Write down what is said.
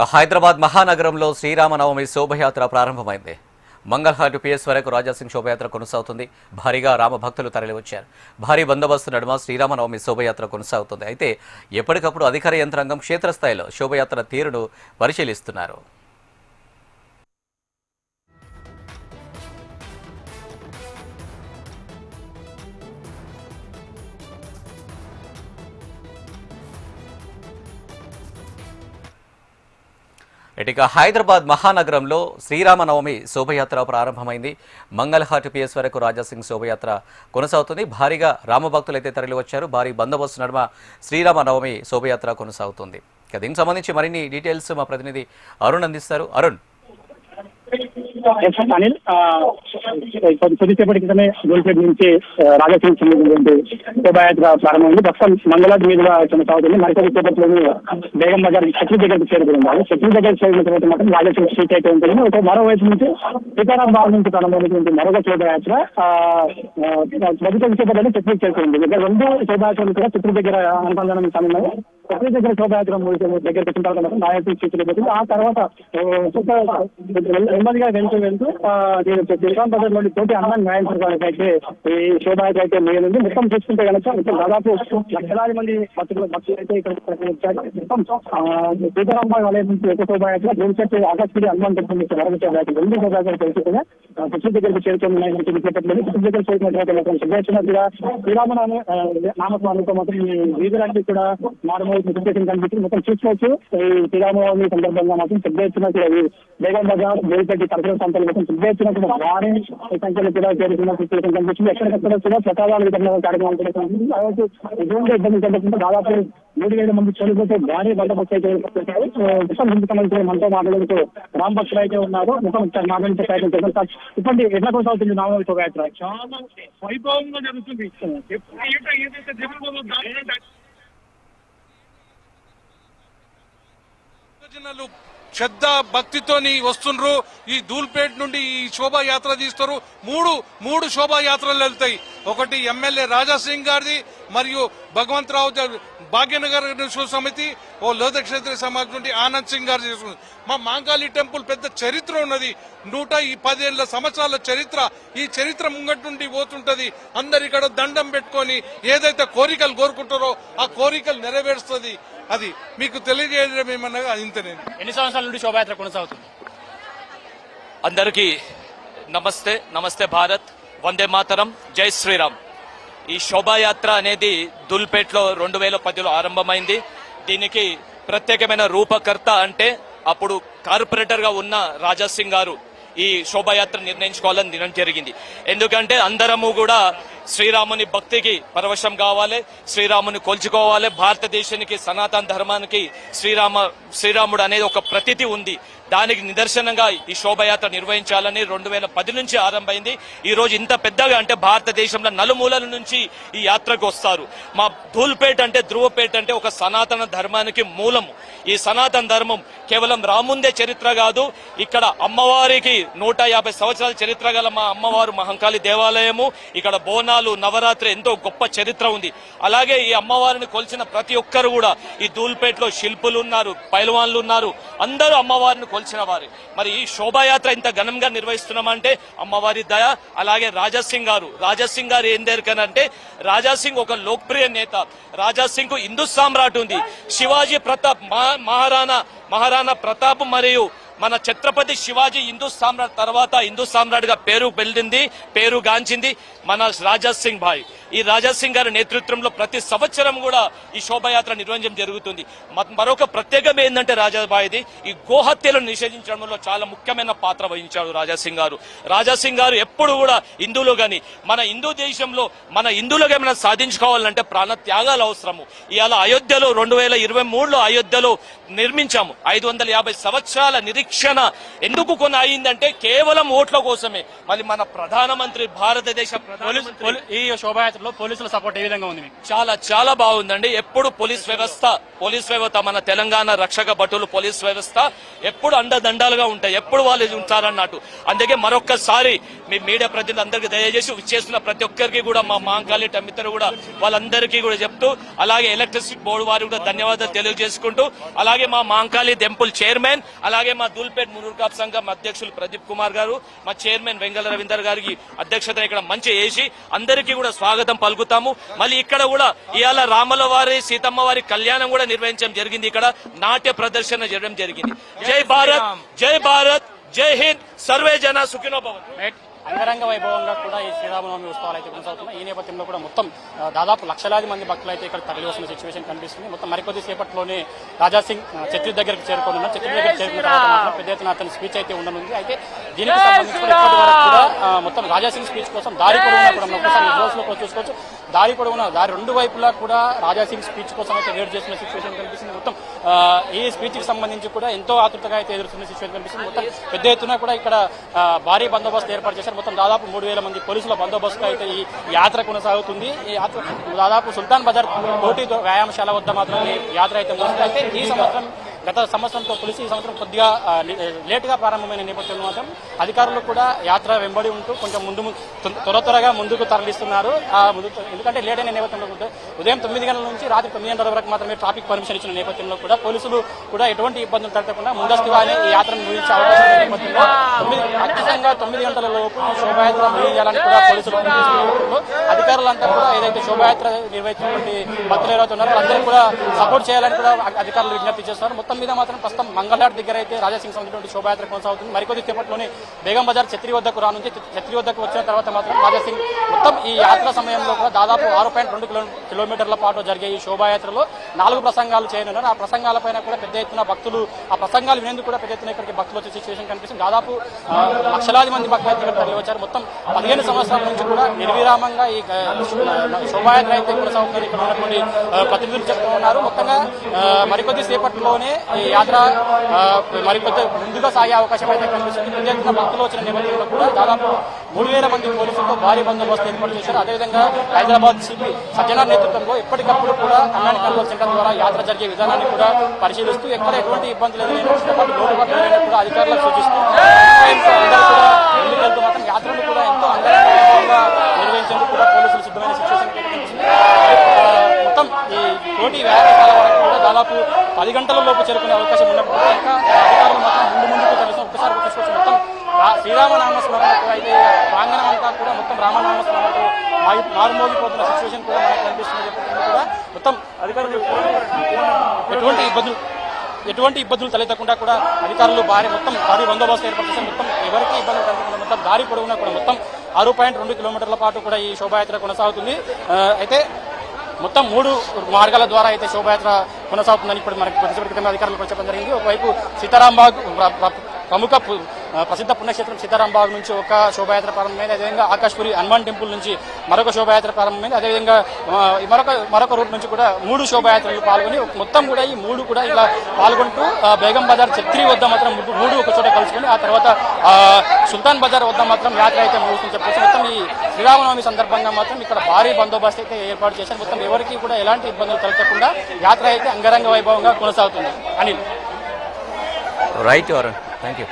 హైదరాబాద్ మహానగరంలో శ్రీరామనవమి శోభయాత్ర ప్రారంభమైంది. మంగళహాట్ పిఎస్ వరకు రాజాసింగ్ శోభయాత్ర కొనసాగుతుంది. భారీగా రామ భక్తులు తరలివచ్చారు. భారీ బందోబస్తు నడుమ శ్రీరామనవమి శోభయాత్ర కొనసాగుతుంది. అయితే ఎప్పటికప్పుడు అధికార యంత్రాంగం క్షేత్రస్థాయిలో శోభయాత్ర తీరును పరిశీలిస్తున్నారు. ఇక హైదరాబాద్ మహానగరంలో శ్రీరామనవమి శోభయాత్ర ప్రారంభమైంది. మంగళహాట్ పిఎస్ వరకు రాజాసింగ్ శోభయాత్ర కొనసాగుతుంది. భారీగా రామభక్తులైతే తరలివచ్చారు. భారీ బందోబస్తు నడుమ శ్రీరామనవమి శోభయాత్ర కొనసాగుతుంది. ఇక దీనికి సంబంధించి మరిన్ని డీటెయిల్స్ మా ప్రతినిధి అరుణ్ అందిస్తారు. అరుణ్, అనిల్, కొద్దిసేపటి క్రితమే గోల్పేట నుంచి రాజాసింగ్ సంబంధించినటువంటి శోభాయాత్ర ప్రారంభమైంది. ప్రస్తుతం మంగళాట్ మీదుగా కొనసాగుతుంది. మరికొద్ది సేపట్లోని బేగం బజార్ చెట్ల దగ్గరికి చేరుకుంటున్నారు. చెట్ల దగ్గర చేరిన తర్వాత మాత్రం రాజాసింగ్ స్ట్రీట్ అయితే ఉంటుంది. ఒక మరోవైపు నుంచి సీతారాం బాగ్ నుంచి ప్రారంభమైనటువంటి మరొక శోభయాత్ర మరికొద్ది సేపట్లోనే చెట్లకు చేరుకుంటుంది. ఇక్కడ రెండు శోభయాత్రలు కూడా చెట్ల దగ్గర అనుసంధానం సమయంలో చెట్ల దగ్గర శోభయాత్ర దగ్గరికి వచ్చిన తర్వాత మాత్రం రాజాసింగ్ స్ట్రీట్ పోతుంది. ఆ తర్వాత నెమ్మదిగా వెళ్తూ శ్రీరామ్ బజార్ లోని తోటి అన్నం న్యాయం సరఫరాకి అయితే ఈ శోభయాత్ర అయితే మిగిలింది. మొత్తం చూసుకుంటే కనుక మొత్తం దాదాపు లక్షలాది మంది భక్తులు అయితే ఇక్కడ వచ్చారు. మొత్తం సీతారాం బాగ్ వలయం నుంచి ఒక శోభయాత్ర భవిష్యత్తు ఆకాశపడి హనుమాన్ టెంపుల్ నుంచి మరొక శోభయాత్ర రెండు శోభయాత్రలు తెలుసుకుని చెట్ల దగ్గరికి చేరుకున్నాయి. చెట్ల దగ్గర చేరుకున్న తర్వాత మాత్రం సిద్ధార్థిగా శ్రీరామనామ నామస్వామితో మాత్రం ఈ వీధులన్నీ కూడా మారుమూల సిచ్యువేషన్ కనిపిస్తుంది. మొత్తం చూసుకోవచ్చు. ఈ శ్రీరామనవమి సందర్భంగా మాత్రం పెద్ద ఎత్తున బేగం బజార్ బేల్పేట పరిసర ప్రాంతాలు మొత్తం పెద్ద ఎత్తున కూడా భారీ సంఖ్యలో కూడా చేరుకున్న సిచ్యువేషన్ కనిపిస్తుంది. ఎక్కడికక్కడ కూడా ప్రసాదాల విధంగా కార్యక్రమాలు కూడా కనిపిస్తుంది. కాబట్టి ఎటువంటి ఇబ్బంది కలగకుండా దాదాపు 3,000 మంది చనిపోతే భారీ బందోబస్తు అయితే ఏర్పడుతున్నారు. మొత్తం ఇందుకు సంబంధించిన మనతో మాట్లాడుతూ రామ్ భక్తులు అయితే ఉన్నారు. మొత్తం మాట్లాడించే ప్రయత్నం చేస్తారు. ఇప్పటి ఎట్లా కొనసాగుతుంది రామనవమి శోభయాత్ర? చాలా వైభవంగా జరుగుతుంది. ఏదైతే జరుగుతుందో జనాలు శ్రద్ధ భక్తితోని వస్తుండ్రు. ఈ ధూల్పేట నుండి ఈ శోభాయాత్ర తీస్తారు. మూడు శోభాయాత్రలు వెళ్తాయి. ఒకటి ఎమ్మెల్యే రాజాసింగ్ గారిది, మరియు భగవంతరావు భాగ్యనగర్ సమితి, ఓ లోధ క్షత్రియ సమాజ్ నుండి ఆనంద్ సింగ్ గారు చేసుకుంది. మా మాంకాళి టెంపుల్ పెద్ద చరిత్ర ఉన్నది. 110 సంవత్సరాల చరిత్ర. ఈ చరిత్ర ముంగటి నుండి పోతుంటది. అందరు ఇక్కడ దండం పెట్టుకొని ఏదైతే కోరికలు కోరుకుంటారో ఆ కోరికలు నెరవేరుస్తుంది. అది మీకు తెలియజేయడం ఏమన్నా ఇంతనే. ఎన్ని సంవత్సరాల నుండి శోభాయాత్ర కొనసాగుతుంది? అందరికీ నమస్తే భారత్, వందే మాతరం, జై శ్రీరామ్. ఈ శోభాయాత్ర అనేది ధూల్పేట్లో 2010లో ఆరంభమైంది. దీనికి ప్రత్యేకమైన రూపకర్త అంటే అప్పుడు కార్పొరేటర్ గా ఉన్న రాజాసింగ్ గారు ఈ శోభాయాత్ర నిర్ణయించుకోవాలని నిర్ణయం జరిగింది. ఎందుకంటే అందరము కూడా శ్రీరాముని భక్తికి పరవశం కావాలి, శ్రీరాముని కొల్చుకోవాలి. భారతదేశానికి సనాతన ధర్మానికి శ్రీరాముడు అనేది ఒక ప్రతీతి ఉంది. దానికి నిదర్శనంగా ఈ శోభయాత్ర నిర్వహించాలని 2010 నుంచి ఆరంభమైంది. ఈ రోజు ఇంత పెద్దగా అంటే భారతదేశంలో నలుమూలల నుంచి ఈ యాత్రకు వస్తారు. మా ధూల్పేట అంటే ధ్రువపేట అంటే ఒక సనాతన ధర్మానికి మూలము. ఈ సనాతన ధర్మం కేవలం రాముందే చరిత్ర కాదు, ఇక్కడ అమ్మవారికి 150 సంవత్సరాల చరిత్ర గల మా అమ్మవారు మహంకాళి దేవాలయము, ఇక్కడ బోనాలు, నవరాత్రి ఎంతో గొప్ప చరిత్ర ఉంది. అలాగే ఈ అమ్మవారిని కొలిచిన ప్రతి ఒక్కరు కూడా ఈ ధూల్పేటలో శిల్పులు ఉన్నారు, పైల్వాన్లు ఉన్నారు, అందరూ అమ్మవారిని కొలిచిన వారు. మరి ఈ శోభాయాత్ర ఇంత ఘనంగా నిర్వహిస్తున్నామంటే అమ్మవారి దయ. అలాగే రాజాసింగ్ గారు ఏం దేనికనంటే రాజాసింగ్ ఒక లోక్ప్రియ నేత. రాజాసింగ్ కు హిందూ సామ్రాట్ ఉంది. శివాజీ ప్రతాప్, మహారాణా ప్రతాప్ మరియు మన ఛత్రపతి శివాజీ హిందూ సామ్రాట్ తర్వాత హిందూ సామ్రాట్ గా పేరు గాంచింది మన రాజాసింగ్ భాయ్. ఈ రాజాసింగ్ గారి నేతృత్వంలో ప్రతి సంవత్సరం కూడా ఈ శోభాయాత్ర నిర్వహించడం జరుగుతుంది. మరొక ప్రత్యేకం ఏంటంటే రాజాబాయిది ఈ గోహత్యలను నిషేధించడంలో చాలా ముఖ్యమైన పాత్ర వహించాడు రాజాసింగ్ గారు ఎప్పుడు కూడా హిందువులు గాని మన హిందూ దేశంలో మన హిందువులుగా ఏమైనా సాధించుకోవాలంటే ప్రాణ త్యాగాలు అవసరము. ఇవాళ అయోధ్యలో 2023లో అయోధ్యలో నిర్మించాము. 550 సంవత్సరాల నిరీక్ష నిరీక్షణ ఎందుకు కొన్ని అయిందంటే కేవలం ఓట్ల కోసమే. మళ్ళీ మన ప్రధానమంత్రి భారతదేశ ప్రధానమంత్రి ఈ శోభాయాత్రలో పోలీసుల సపోర్ట్ ఏ విధంగా ఉంది మీకు? చాలా చాలా బాగుందండి. ఎప్పుడు పోలీస్ వ్యవస్థ మన తెలంగాణ రక్షక భటులు పోలీస్ వ్యవస్థ ఎప్పుడు అండదండాలుగా ఉంటాయి, ఎప్పుడు వాళ్ళు ఉంటారన్నట్టు. అందుకే మరొక్కసారి మీ మీడియా ప్రతినిధులందరికీ దయచేసి చేస్తున్న ప్రతి ఒక్కరికి కూడా మా మాంకాళి టమితరు కూడా వాళ్ళందరికీ కూడా చెప్తూ, అలాగే ఎలక్ట్రిసిటీ బోర్డు వారికి కూడా ధన్యవాదాలు తెలియజేసుకుంటూ, అలాగే మా మాంకాళి టెంపుల్ చైర్మన్, అలాగే మా దూల్పేట్ మునూర్కాప్ సంఘం అధ్యక్షులు ప్రదీప్ కుమార్ గారు, మా చైర్మన్ వెంగళ రవీందర్ గారికి అధ్యక్షత ఇక్కడ మంచి చేసి అందరికీ కూడా స్వాగతం పలుకుతాము. మళ్ళీ ఇక్కడ కూడా ఇవాళ రామల వారి సీతమ్మ వారి కళ్యాణం కూడా నిర్వహించడం జరిగింది. ఇక్కడ నాట్య ప్రదర్శన చేయడం జరిగింది. జై భారత్ జై హింద్, సర్వే జన సుఖినో భవంతు. అంగరంగ వైభవంగా కూడా ఈ శ్రీరామనవమి ఉత్సవాలు అయితే కొనసాగుతున్నాయి. ఈ నేపథ్యంలో కూడా మొత్తం దాదాపు లక్షలాది మంది భక్తులు అయితే ఇక్కడ తరలి వస్తున్న సిచ్యువేషన్ కనిపిస్తుంది. మొత్తం మరికొద్ది సేపట్లోనే రాజాసింగ్ ఛత్రి దగ్గరికి చేరుకోనున్నారు. ఛత్రి దగ్గరికి చేరుకున్న తర్వాత మాత్రం పెద్ద ఎత్తున అతని స్పీచ్ అయితే ఉండనుంది. అయితే దీనికి సంబంధించి కూడా ఇప్పటి వరకు కూడా మొత్తం రాజాసింగ్ స్పీచ్ కోసం దారి పొడవునా కూడా ఒకసారి విజువల్స్ లో కూడా చూసుకోవచ్చు. దారి పొడవునా దారి రెండు వైపులా కూడా రాజాసింగ్ స్పీచ్ కోసం అయితే వెయిట్ చేస్తున్న సిచ్యువేషన్ కనిపిస్తుంది. మొత్తం ఈ స్పీచ్ కి సంబంధించి కూడా ఎంతో ఆతృతగా అయితే ఎదురుస్తున్న సిచ్యువేషన్ కనిపిస్తుంది. మొత్తం పెద్ద ఎత్తున కూడా ఇక్కడ భారీ బందోబస్తు ఏర్పాటు చేశారు. మొత్తం దాదాపు 3000 మంది పోలీసుల బందోబస్తు అయితే ఈ యాత్ర కొనసాగుతుంది. ఈ యాత్ర దాదాపు సుల్తాన్ బజార్ కోటి వ్యాయామశాల వద్ద మాత్రం ఈ యాత్ర అయితే ముగిసింది. అయితే ఈ సంవత్సరం గత సంవత్సరంతో పోలిసి ఈ సంవత్సరం కొద్దిగా లేటుగా ప్రారంభమైన నేపథ్యంలో మాత్రం అధికారులు కూడా యాత్ర వెంబడి ఉంటూ కొంచెం త్వరగా ముందుకు తరలిస్తున్నారు. ఎందుకంటే లేట్ అయిన నేపథ్యంలో ఉదయం 9 గంటల నుంచి రాత్రి 9 గంటల వరకు మాత్రమే ట్రాఫిక్ పర్మిషన్ ఇచ్చిన నేపథ్యంలో కూడా పోలీసులు కూడా ఎటువంటి ఇబ్బందులు తలెత్తకుండా ముందస్తుగానే ఈ యాత్రను ముగించే అవకాశం ఉన్న నేపథ్యంలో ఖచ్చితంగా 9 గంటల లోపు శోభాయాత్ర ముగించాలని కూడా పోలీసులు అధికారులంతా కూడా ఏదైతే శోభాయాత్ర నిర్వహించినటువంటి భక్తులు ఎవరైతే ఉన్నారో అందరూ కూడా సపోర్ట్ చేయాలని కూడా అధికారులు విజ్ఞప్తి చేస్తున్నారు. మొత్తం మీద మాత్రం ప్రస్తుతం మంగళాట్ దగ్గర అయితే రాజాసింగ్ సంబంధించిన శోభాయాత్ర కొనసాగుతుంది. మరికొద్ది సేపట్లోనే బేగం బజార్ ఛత్రి వద్దకు రానుంది. ఛత్రి వద్దకు వచ్చిన తర్వాత మాత్రం రాజాసింగ్ మొత్తం ఈ యాత్ర సమయంలో కూడా దాదాపు 6.2 కిలోమీటర్ల పాటు జరిగే ఈ శోభాయాత్రలో 4 ప్రసంగాలు చేయనున్నారు. ఆ ప్రసంగాలపైన కూడా పెద్ద ఎత్తున భక్తులు ఆ ప్రసంగాలు వినేందుకు కూడా పెద్ద ఎత్తున ఇక్కడికి భక్తులు వచ్చే సిచ్యువేషన్ కనిపిస్తుంది. దాదాపు లక్షలాది మంది భక్తులు ఇక్కడ తరలి వచ్చారు. మొత్తం 15 సంవత్సరాల నుంచి కూడా నిర్విరామంగా ఈ శోభాయాత్ర అయితే కొనసాగుతున్నారు. ఇక్కడ ఉన్నటువంటి ప్రతినిధులు చెప్తూ ఉన్నారు. మొత్తంగా మరికొద్ది సేపట్లోనే ఈ యాత్ర మరికొద్ది ముందుగా సాగే అవకాశం అయితే కనిపిస్తుంది. పెద్ద ఎత్తున భక్తులు వచ్చిన నేపథ్యంలో కూడా దాదాపు 3000 మంది పోలీసులతో భారీ బందోబస్తు ఏర్పాటు చేశారు. అదేవిధంగా హైదరాబాద్ సిపి సజ్జనార్ నేతృత్వంలో ఎప్పటికప్పుడు కూడా కమాండ్ కంట్రోల్ సెంటర్ ద్వారా యాత్ర జరిగే విధానాన్ని కూడా పరిశీలిస్తూ ఎక్కడ ఎటువంటి ఇబ్బందులు ఎదురైనా కూడా అధికారులకు సూచిస్తూ ముందుకెళ్తూ మాత్రం యాత్రలు కూడా ఎంతో అందంగా నిర్వహించేందుకు కూడా పోలీసులు సిద్ధమైన సిచ్యువేషన్ కనిపిస్తుంది. మొత్తం ఈ కోటి వ్యాయామశాల వరకు కూడా దాదాపు 10 గంటల లోపు చేరుకునే అవకాశం ఉన్నప్పుడు ఇంకా అధికారులు మాత్రం ముందుకు తెలుసు. ఒక్కసారి చూసుకోవచ్చు. మొత్తం శ్రీరామనామ స్మరణకు అయితే ప్రాంగణం అంతా కూడా మొత్తం రామనామ స్మరణకు మారుమోగిపోతున్న సిచ్యువేషన్ కూడా మనకు కనిపిస్తుంది. కూడా మొత్తం అధికారులు ఎటువంటి ఇబ్బందులు తలెత్తకుండా కూడా అధికారులు భారీ బందోబస్తు ఏర్పాటు చేశారు. మొత్తం ఎవరికి ఇబ్బందులు కలగకుండా మొత్తం దారి పొడవునా కూడా మొత్తం 6.2 కిలోమీటర్ల పాటు కూడా ఈ శోభాయాత్ర కొనసాగుతుంది. అయితే మొత్తం 3 మార్గాల ద్వారా అయితే శోభాయాత్ర కొనసాగుతుందని ఇప్పుడు మనకి కొద్దిసేపటి క్రితం అధికారులు కూడా చెప్పడం జరిగింది. ఒకవైపు సీతారాంబాగ్ ప్రముఖ ప్రసిద్ధ పుణ్యక్షేత్రం సీతారాంబాగ్ నుంచి ఒక శోభాయాత్ర ప్రారంభమైంది. అదేవిధంగా ఆకాష్పురి హనుమాన్ టెంపుల్ నుంచి మరొక శోభాయాత్ర ప్రారంభమైంది. అదేవిధంగా మరొక రూట్ నుంచి కూడా 3 శోభాయాత్రలు పాల్గొని మొత్తం కూడా ఈ 3 కూడా ఇలా పాల్గొంటూ బేగం బజార్ ఛత్రి వద్ద మాత్రం 3 ఒక చోట కలుసుకొని ఆ తర్వాత సుల్తాన్ బజార్ వద్ద మాత్రం యాత్ర అయితే ముగుస్తుంది చెప్పొచ్చు. మొత్తం ఈ శ్రీరామనవమి సందర్భంగా మాత్రం ఇక్కడ భారీ బందోబస్తు అయితే ఏర్పాటు చేశారు. మొత్తం ఎవరికి కూడా ఎలాంటి ఇబ్బందులు కలగకుండా యాత్ర అయితే అంగరంగ వైభవంగా కొనసాగుతుంది. Anil right Varun, thank you.